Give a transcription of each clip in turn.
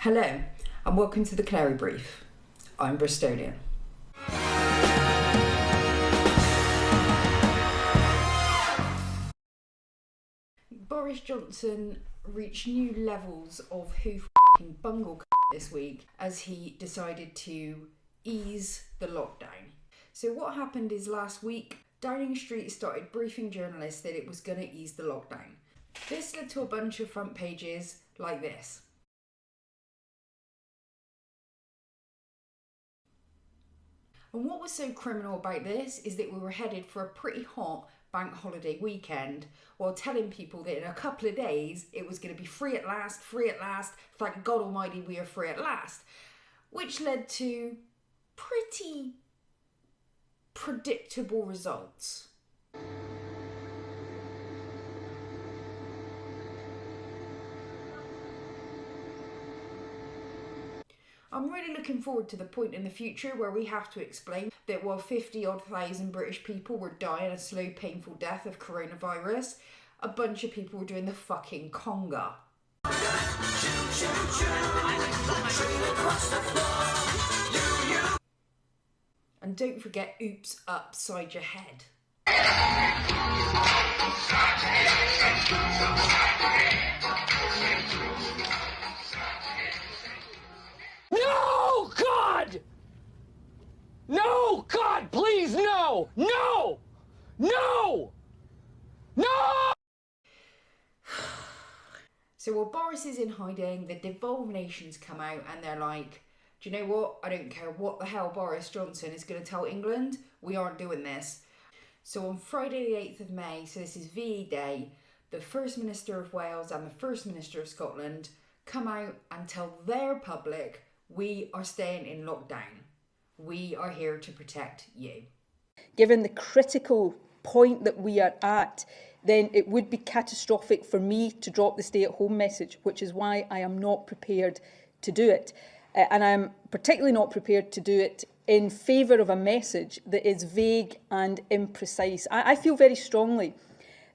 Hello and welcome to the Canary Brief. I'm Bristolian. Boris Johnson reached new levels of who f***ing bungle this week as he decided to ease the lockdown. So what happened is last week, Downing Street started briefing journalists that it was going to ease the lockdown. This led to a bunch of front pages like this. And what was so criminal about this is that we were headed for a pretty hot bank holiday weekend while telling people that in a couple of days it was going to be free at last, thank God almighty we are free at last, which led to pretty predictable results. I'm really looking forward to the point in the future where we have to explain that while 50-odd thousand British people were dying a slow, painful death of coronavirus, a bunch of people were doing the fucking conga. And don't forget, oops, upside your head. No, God! No, God, please, no! No! No! No! So while Boris is in hiding, the Devolved nations come out and they're like, do you know what? I don't care what the hell Boris Johnson is going to tell England. We aren't doing this. So on Friday the 8th of May, so this is VE Day, the First Minister of Wales and the First Minister of Scotland come out and tell their public, we are staying in lockdown. We are here to protect you. Given the critical point that we are at, then it would be catastrophic for me to drop the stay-at-home message, which is why I am not prepared to do it. And I'm particularly not prepared to do it in favour of a message that is vague and imprecise. I feel very strongly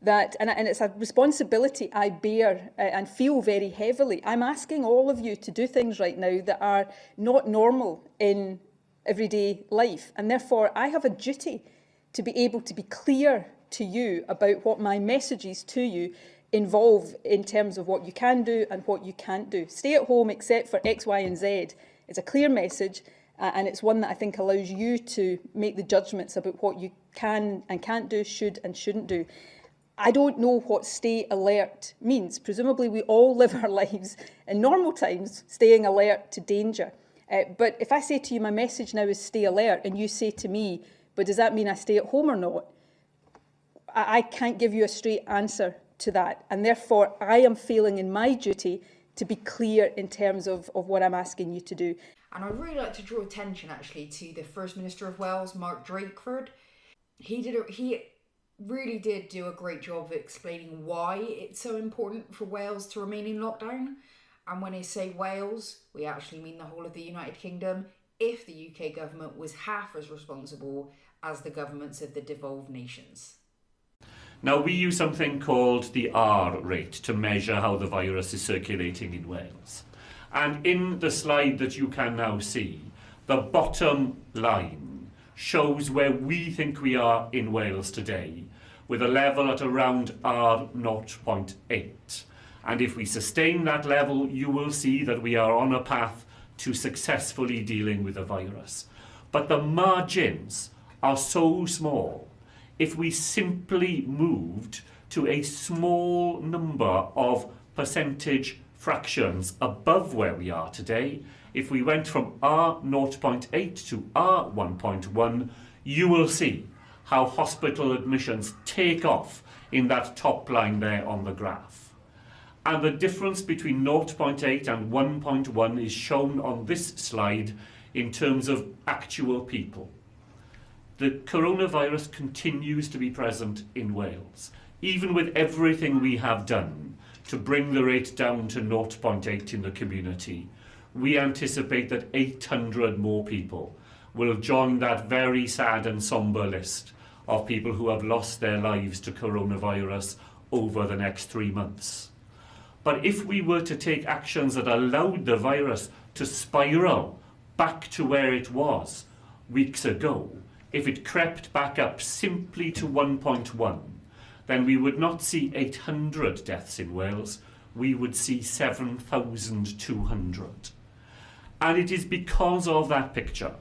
that, and it's a responsibility I bear and feel very heavily. I'm asking all of you to do things right now that are not normal in everyday life. And therefore, I have a duty to be able to be clear to you about what my messages to you involve in terms of what you can do and what you can't do. Stay at home except for X, Y and Z is a clear message, and it's one that I think allows you to make the judgments about what you can and can't do, should and shouldn't do. I don't know what stay alert means. Presumably we all live our lives in normal times staying alert to danger. But if I say to you my message now is stay alert and you say to me, but does that mean I stay at home or not? I can't give you a straight answer to that. And therefore I am feeling in my duty to be clear in terms of what I'm asking you to do. And I'd really like to draw attention actually to the First Minister of Wales, Mark Drakeford. He really did do a great job of explaining why it's so important for Wales to remain in lockdown. And when I say Wales, we actually mean the whole of the United Kingdom, if the UK government was half as responsible as the governments of the devolved nations. Now, we use something called the R rate to measure how the virus is circulating in Wales. And in the slide that you can now see, the bottom line shows where we think we are in Wales today, with a level at around R0.8. And if we sustain that level, you will see that we are on a path to successfully dealing with the virus. But the margins are so small. If we simply moved to a small number of percentage fractions above where we are today, if we went from R0.8 to R1.1, you will see how hospital admissions take off in that top line there on the graph. And the difference between 0.8 and 1.1 is shown on this slide in terms of actual people. The coronavirus continues to be present in Wales, even with everything we have done to bring the rate down to 0.8 in the community. We anticipate that 800 more people will join that very sad and sombre list of people who have lost their lives to coronavirus over the next 3 months. But if we were to take actions that allowed the virus to spiral back to where it was weeks ago, if it crept back up simply to 1.1, then we would not see 800 deaths in Wales, we would see 7,200. And it is because of that picture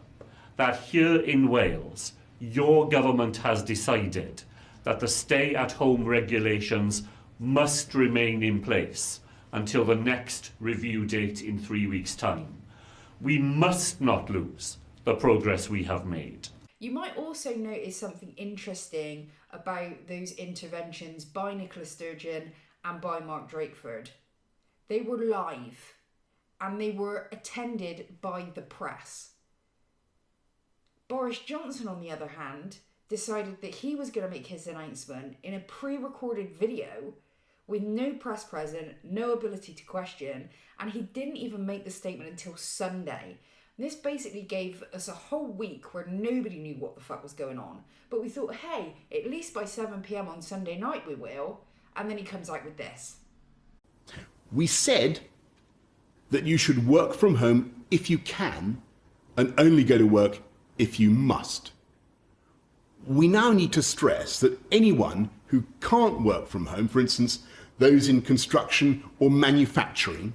that here in Wales, your government has decided that the stay-at-home regulations must remain in place until the next review date in 3 weeks' time. We must not lose the progress we have made. You might also notice something interesting about those interventions by Nicola Sturgeon and by Mark Drakeford. They were live and they were attended by the press. Boris Johnson, on the other hand, decided that he was going to make his announcement in a pre-recorded video with no press present, no ability to question, and he didn't even make the statement until Sunday. This basically gave us a whole week where nobody knew what the fuck was going on. But we thought, hey, at least by 7 p.m. on Sunday night we will. And then he comes out with this. We said that you should work from home if you can and only go to work if you must. We now need to stress that anyone who can't work from home, for instance, those in construction or manufacturing,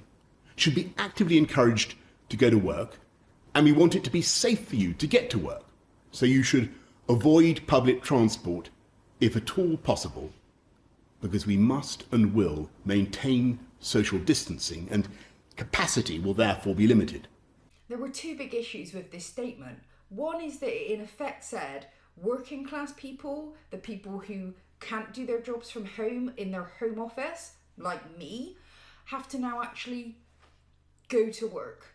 should be actively encouraged to go to work, and we want it to be safe for you to get to work. So you should avoid public transport if at all possible, because we must and will maintain social distancing and capacity will therefore be limited. There were two big issues with this statement. One is that it in effect said working class people, the people who can't do their jobs from home in their home office, like me, have to now actually go to work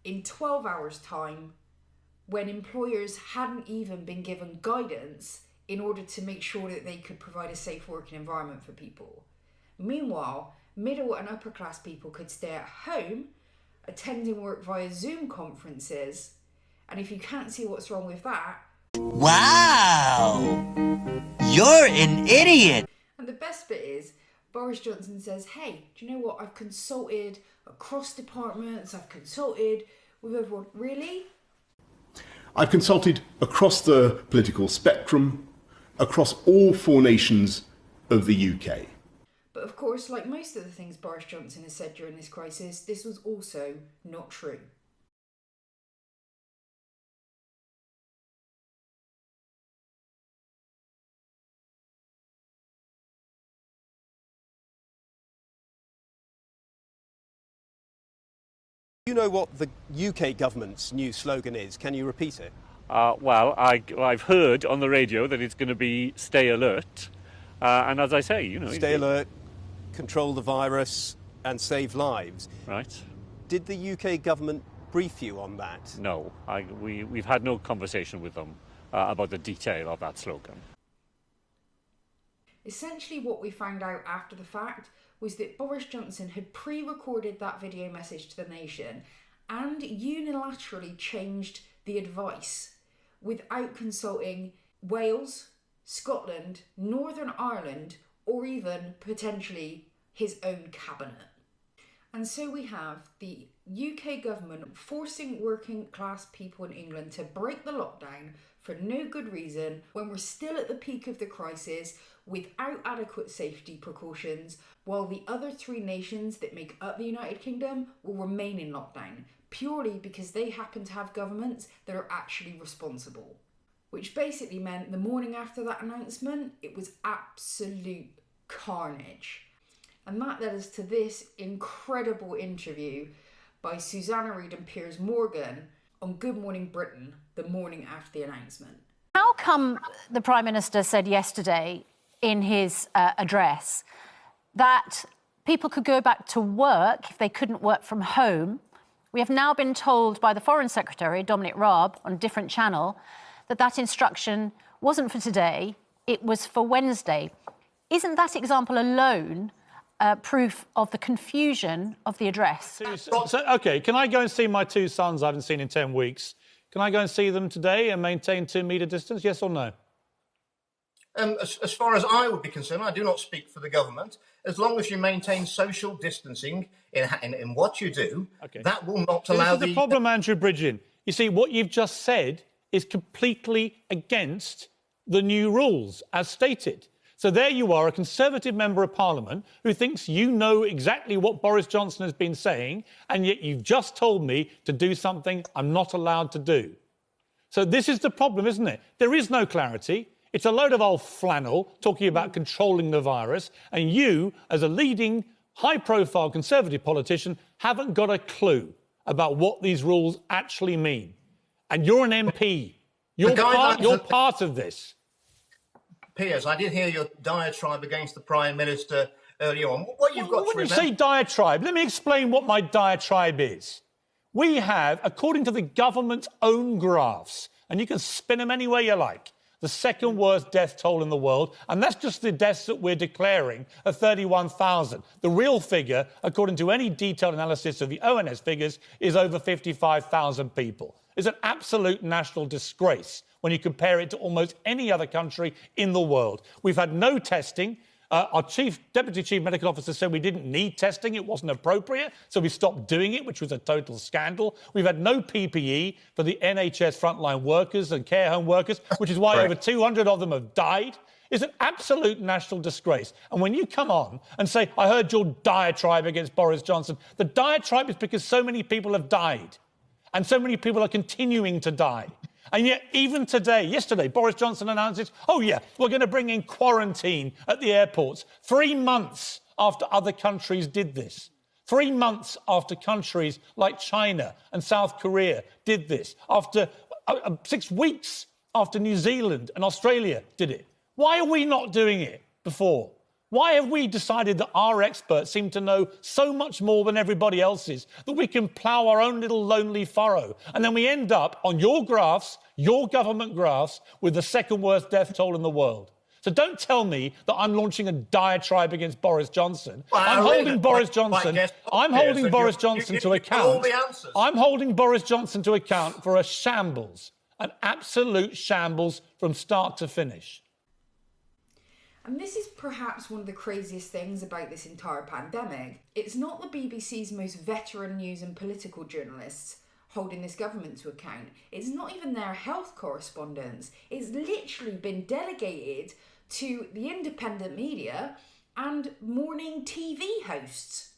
in 12 hours time when employers hadn't even been given guidance in order to make sure that they could provide a safe working environment for people. Meanwhile, middle and upper class people could stay at home, attending work via Zoom conferences, and if you can't see what's wrong with that... Wow! You're an idiot! And the best bit is, Boris Johnson says, hey, do you know what? I've consulted across departments, I've consulted with everyone. Really? I've consulted across the political spectrum, across all 4 nations of the UK. But of course, like most of the things Boris Johnson has said during this crisis, this was also not true. Do you know what the UK government's new slogan is? Can you repeat it? Well, I've heard on the radio that it's going to be stay alert. And as I say, you know... Stay alert, control the virus and save lives. Right. Did the UK government brief you on that? No, we've had no conversation with them about the detail of that slogan. Essentially what we found out after the fact was that Boris Johnson had pre-recorded that video message to the nation and unilaterally changed the advice without consulting Wales, Scotland, Northern Ireland, or even potentially his own cabinet. And so we have the UK government forcing working class people in England to break the lockdown for no good reason when we're still at the peak of the crisis without adequate safety precautions, while the other 3 nations that make up the United Kingdom will remain in lockdown, purely because they happen to have governments that are actually responsible. Which basically meant the morning after that announcement, it was absolute carnage. And that led us to this incredible interview by Susanna Reid and Piers Morgan on Good Morning Britain the morning after the announcement. How come the Prime Minister said yesterday in his address that people could go back to work if they couldn't work from home? We have now been told by the Foreign Secretary, Dominic Raab, on a different channel, that instruction wasn't for today, it was for Wednesday. Isn't that example alone proof of the confusion of the address? So, OK, can I go and see my 2 sons I haven't seen in 10 weeks? Can I go and see them today and maintain 2-metre distance, yes or no? As far as I would be concerned, I do not speak for the government. as long as you maintain social distancing in what you do, okay, that will not so allow this is the problem, Andrew Bridgen. You see, what you've just said is completely against the new rules, as stated. So there you are, a Conservative Member of Parliament who thinks you know exactly what Boris Johnson has been saying, and yet you've just told me to do something I'm not allowed to do. So this is the problem, isn't it? There is no clarity. It's a load of old flannel talking about controlling the virus, and you, as a leading, high-profile Conservative politician, haven't got a clue about what these rules actually mean. And you're an MP. You're part of this. Piers, I did hear your diatribe against the Prime Minister earlier on. What you've got to remember... When you say diatribe, let me explain what my diatribe is. We have, according to the government's own graphs, and you can spin them any way you like, the second worst death toll in the world, and that's just the deaths that we're declaring at 31,000. The real figure, according to any detailed analysis of the ONS figures, is over 55,000 people. It's an absolute national disgrace when you compare it to almost any other country in the world. We've had no testing. Our Deputy Chief Medical Officer said we didn't need testing, it wasn't appropriate, so we stopped doing it, which was a total scandal. We've had no PPE for the NHS frontline workers and care home workers, which is why over 200 of them have died. It's an absolute national disgrace. And when you come on and say, I heard your diatribe against Boris Johnson, the diatribe is because so many people have died and so many people are continuing to die. And yet, even today, yesterday, Boris Johnson announces, oh, yeah, we're going to bring in quarantine at the airports 3 months after other countries did this. 3 months after countries like China and South Korea did this. After 6 weeks after New Zealand and Australia did it. Why are we not doing it before? Why have we decided that our experts seem to know so much more than everybody else's that we can plough our own little lonely furrow? And then we end up on your graphs, your government graphs, with the second worst death toll in the world. So don't tell me that I'm launching a diatribe against Boris Johnson. I'm holding Boris Johnson to account. I'm holding Boris Johnson to account for a shambles, an absolute shambles from start to finish. And this is perhaps one of the craziest things about this entire pandemic. It's not the BBC's most veteran news and political journalists holding this government to account. It's not even their health correspondents. It's literally been delegated to the independent media and morning TV hosts.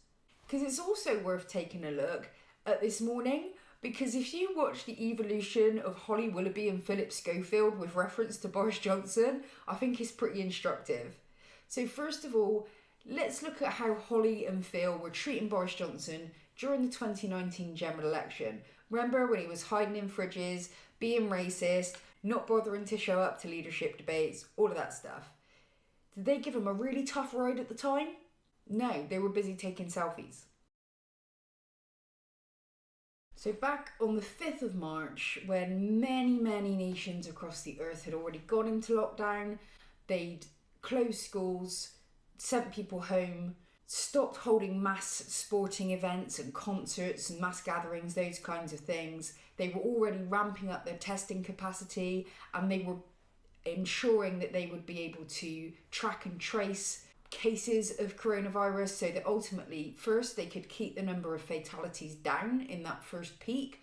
Because it's also worth taking a look at this morning, because if you watch the evolution of Holly Willoughby and Philip Schofield with reference to Boris Johnson, I think it's pretty instructive. So first of all, let's look at how Holly and Phil were treating Boris Johnson during the 2019 general election. Remember when he was hiding in fridges, being racist, not bothering to show up to leadership debates, all of that stuff. Did they give him a really tough ride at the time? No, they were busy taking selfies. So back on the 5th of March, when many nations across the earth had already gone into lockdown, they'd closed schools, sent people home, stopped holding mass sporting events and concerts and mass gatherings, those kinds of things. They were already ramping up their testing capacity, and they were ensuring that they would be able to track and trace cases of coronavirus, so that ultimately first they could keep the number of fatalities down in that first peak,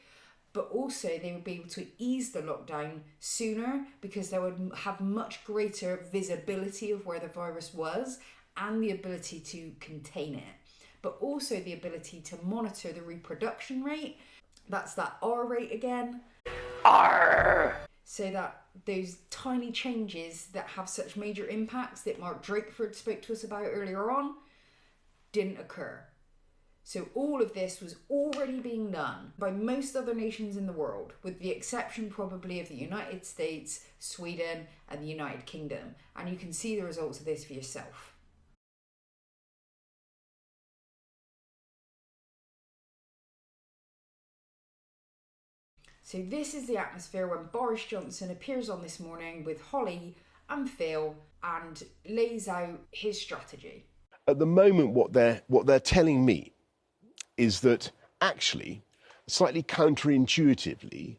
but also they would be able to ease the lockdown sooner because they would have much greater visibility of where the virus was and the ability to contain it, but also the ability to monitor the reproduction rate. That's that R rate again. R! So that those tiny changes that have such major impacts that Mark Drakeford spoke to us about earlier on didn't occur. So all of this was already being done by most other nations in the world, with the exception probably of the United States, Sweden, and the United Kingdom. And you can see the results of this for yourself. So this is the atmosphere when Boris Johnson appears on This Morning with Holly and Phil and lays out his strategy. At the moment, what they're telling me is that actually, slightly counterintuitively,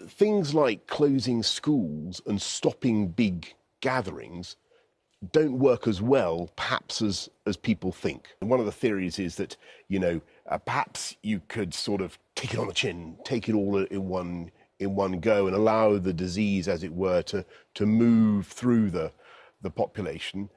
things like closing schools and stopping big gatherings don't work as well, perhaps, as people think. And one of the theories is that, perhaps you could sort of take it on the chin, take it all in one go, and allow the disease, as it were, to move through the population.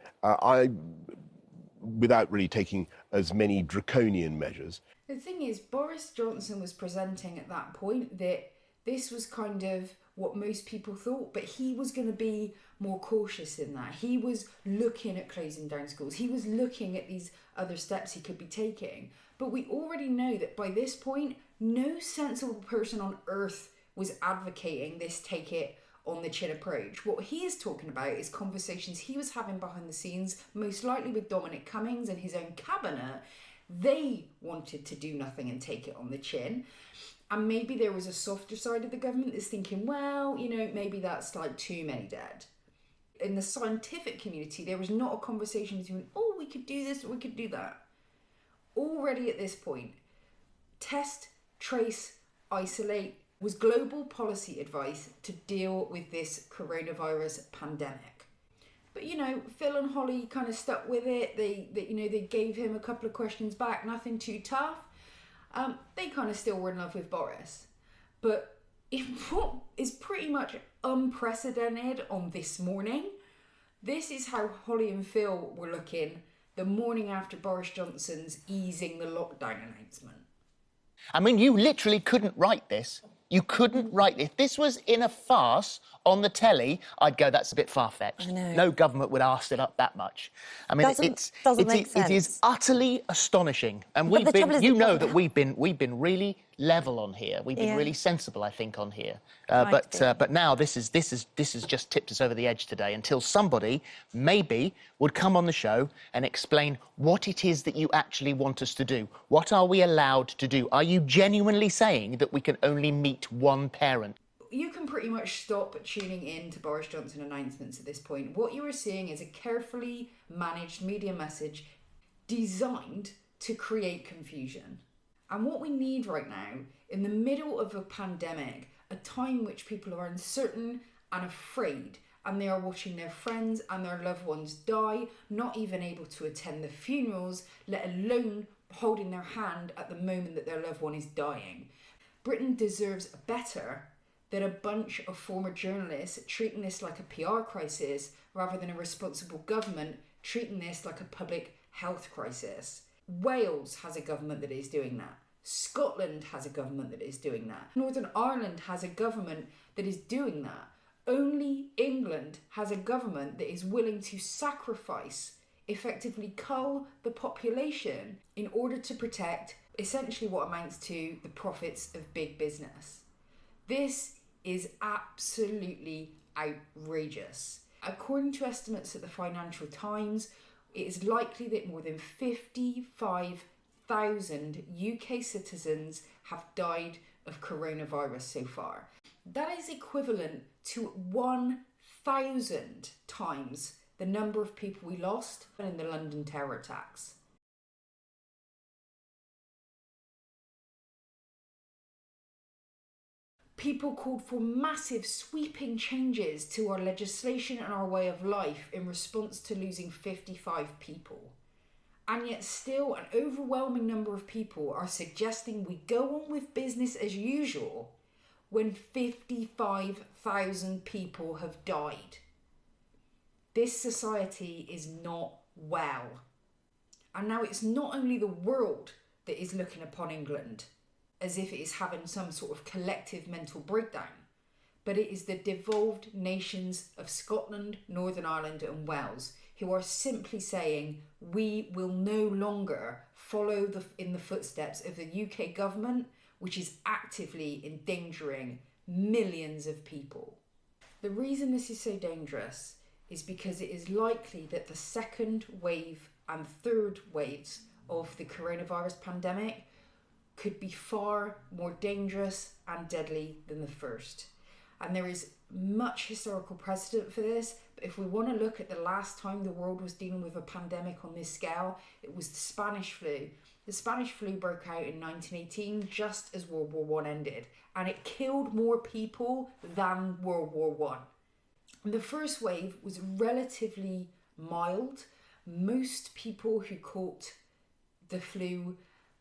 Without really taking as many draconian measures. The thing is, Boris Johnson was presenting at that point that this was kind of what most people thought, but he was going to be more cautious in that. He was looking at closing down schools. He was looking at these other steps he could be taking. But we already know that by this point, no sensible person on earth was advocating this take it on the chin approach. What he is talking about is conversations he was having behind the scenes, most likely with Dominic Cummings and his own cabinet. They wanted to do nothing and take it on the chin. And maybe there was a softer side of the government that's thinking, well, maybe that's like too many dead. In the scientific community, there was not a conversation between, oh, we could do this or we could do that. Already at this point, test, trace, isolate was global policy advice to deal with this coronavirus pandemic. But, Phil and Holly kind of stuck with it. They gave him a couple of questions back, nothing too tough. They kind of still were in love with Boris. But what is pretty much unprecedented on this morning, this is how Holly and Phil were looking the morning after Boris Johnson's easing the lockdown announcement. I mean, you literally couldn't write this. You couldn't write this. If this was in a farce on the telly, I'd go, that's a bit far-fetched. No government would arse it up that much. I mean, it is utterly astonishing. And we've been, that we've been really level on here. We've been really sensible, I think, on here. But now this has just tipped us over the edge today until somebody maybe would come on the show and explain what it is that you actually want us to do. What are we allowed to do? Are you genuinely saying that we can only meet one parent? You can pretty much stop tuning in to Boris Johnson announcements at this point. What you are seeing is a carefully managed media message designed to create confusion. And what we need right now, in the middle of a pandemic, a time in which people are uncertain and afraid, and they are watching their friends and their loved ones die, not even able to attend the funerals, let alone holding their hand at the moment that their loved one is dying. Britain deserves better than a bunch of former journalists treating this like a PR crisis rather than a responsible government treating this like a public health crisis. Wales has a government that is doing that. Scotland has a government that is doing that. Northern Ireland has a government that is doing that. Only England has a government that is willing to sacrifice, effectively cull the population in order to protect essentially what amounts to the profits of big business. This is absolutely outrageous. According to estimates at the Financial Times, it is likely that more than 55,000 UK citizens have died of coronavirus so far. That is equivalent to 1,000 times the number of people we lost in the London terror attacks. People called for massive sweeping changes to our legislation and our way of life in response to losing 55 people. And yet still an overwhelming number of people are suggesting we go on with business as usual when 55,000 people have died. This society is not well. And now it's not only the world that is looking upon England as if it is having some sort of collective mental breakdown, but it is the devolved nations of Scotland, Northern Ireland and Wales who are simply saying we will no longer follow in the footsteps of the UK government, which is actively endangering millions of people. The reason this is so dangerous is because it is likely that the second wave and third waves of the coronavirus pandemic could be far more dangerous and deadly than the first. And there is much historical precedent for this, but if we want to look at the last time the world was dealing with a pandemic on this scale, it was the Spanish flu. The Spanish flu broke out in 1918, just as World War I ended, and it killed more people than World War I. And the first wave was relatively mild. Most people who caught the flu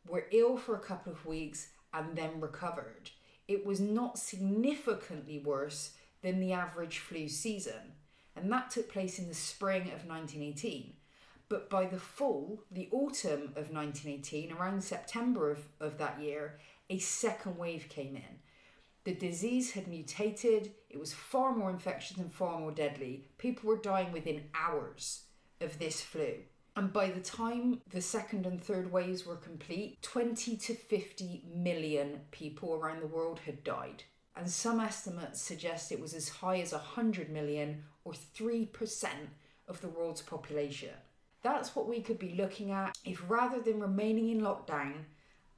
were ill for a couple of weeks and then recovered. It was not significantly worse than the average flu season, and that took place in the spring of 1918. But by the fall, the autumn of 1918, around September of that year, a second wave came in. The disease had mutated, it was far more infectious and far more deadly. People were dying within hours of this flu. And by the time the second and third waves were complete, 20 to 50 million people around the world had died. And some estimates suggest it was as high as 100 million, or 3% of the world's population. That's what we could be looking at if, rather than remaining in lockdown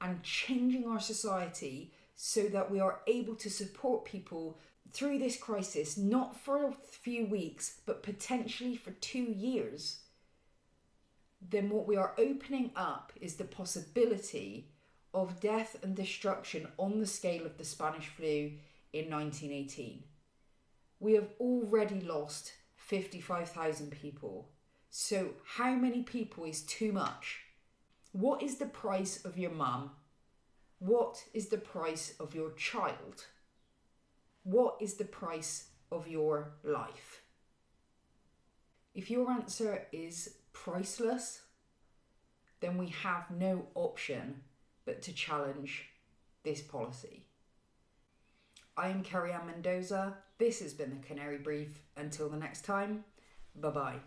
and changing our society so that we are able to support people through this crisis, not for a few weeks, but potentially for 2 years, then what we are opening up is the possibility of death and destruction on the scale of the Spanish flu in 1918. We have already lost 55,000 people. So how many people is too much? What is the price of your mum? What is the price of your child? What is the price of your life? If your answer is priceless, then we have no option but to challenge this policy. I am Kerry-Anne Mendoza. This has been the Canary Brief. Until the next time, bye-bye.